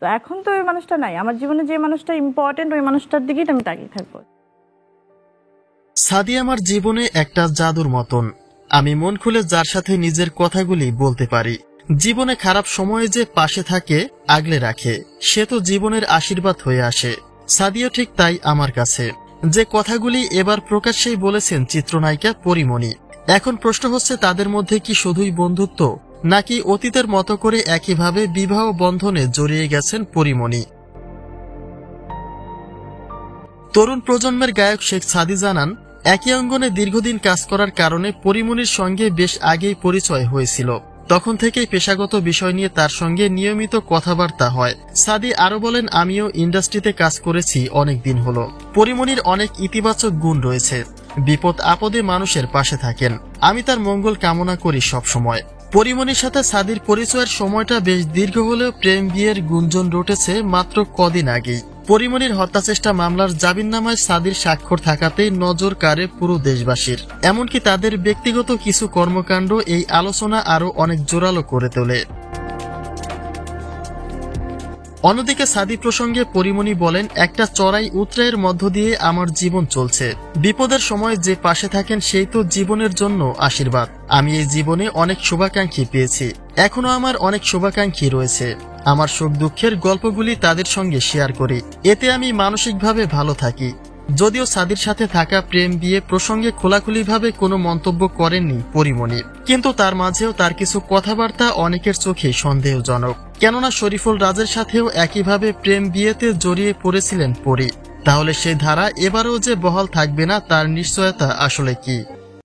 তো এখন তো ওই মানুষটা নাই আমার জীবনে, যে মানুষটা ইম্পর্টেন্ট ওই মানুষটার দিকেই আমি তাকিয়ে থাকবো। সাদি আমার জীবনে একটা জাদুর মতন। আমি মন খুলে যার সাথে নিজের কথাগুলি বলতে পারি। জীবনে খারাপ সময়ে যে পাশে থাকে, আগলে রাখে, সে তো জীবনের আশীর্বাদ হয়ে আসে। সাদিও ঠিক তাই আমার কাছে। যে কথাগুলি এবার প্রকাশ্যেই বলেছেন চিত্রনায়িকা পরিমণি। এখন প্রশ্ন হচ্ছে, তাদের মধ্যে কি শুধুই বন্ধুত্ব, নাকি অতীতের মতো করে একইভাবে বিবাহ বন্ধনে জড়িয়ে গেছেন পরিমণি? তরুণ প্রজন্মের গায়ক শেখ সাদি জানান, একই অঙ্গনে দীর্ঘদিন কাজ করার কারণে পরিমণির সঙ্গে বেশ আগেই পরিচয় হয়েছিল। তখন থেকেই পেশাগত বিষয় নিয়ে তার সঙ্গে নিয়মিত কথাবার্তা হয়। সাদি আরো বলেন, আমিও ইন্ডাস্ট্রিতে কাজ করেছি অনেক দিন হলো। পরিমণির অনেক ইতিবাচক গুণ রয়েছে। বিপদ আপদে মানুষের পাশে থাকেন। আমি তার মঙ্গল কামনা করি সব সময়। পরিমণির সাথে সাদির পরিচয়ের সময়টা বেশ দীর্ঘ হলেও প্রেম বিয়ের গুঞ্জন রটেছে মাত্র কদিন আগেই। পরিমণির হত্যাচেষ্টা মামলার জামিননামায় সাদির স্বাক্ষর থাকাতেই নজর কাড়ে পুরো দেশবাসীর। এমনকি তাদের ব্যক্তিগত কিছু কর্মকাণ্ড এই আলোচনা আরো অনেক জোরালো করে তোলে। অন্যদিকে সাদি প্রসঙ্গে পরিমণি বলেন, একটা চড়াই উতরাইয়ের মধ্য দিয়ে আমার জীবন চলছে। বিপদের সময় যে পাশে থাকেন সেই তো জীবনের জন্য আশীর্বাদ। আমি এই জীবনে অনেক শুভাকাঙ্ক্ষী পেয়েছি, এখনো আমার অনেক শুভাকাঙ্ক্ষী রয়েছে। আমার সুখ দুঃখের গল্পগুলি তাদের সঙ্গে শেয়ার করি, এতে আমি মানসিকভাবে ভালো থাকি। যদিও সাদির সাথে থাকা প্রেম বিয়ে প্রসঙ্গে খোলাখুলিভাবে কোনো মন্তব্য করেননি পরিমণি, কিন্তু তার মাঝেও তার কিছু কথাবার্তা অনেকের চোখে সন্দেহজনক। কেননা শরীফুল রাজের সাথেও একইভাবে প্রেম বিয়েতে জড়িয়ে পড়েছিলেন পরি। তাহলে সেই ধারা এবারও যে বহাল থাকবে না তার নিশ্চয়তা আসলে কি?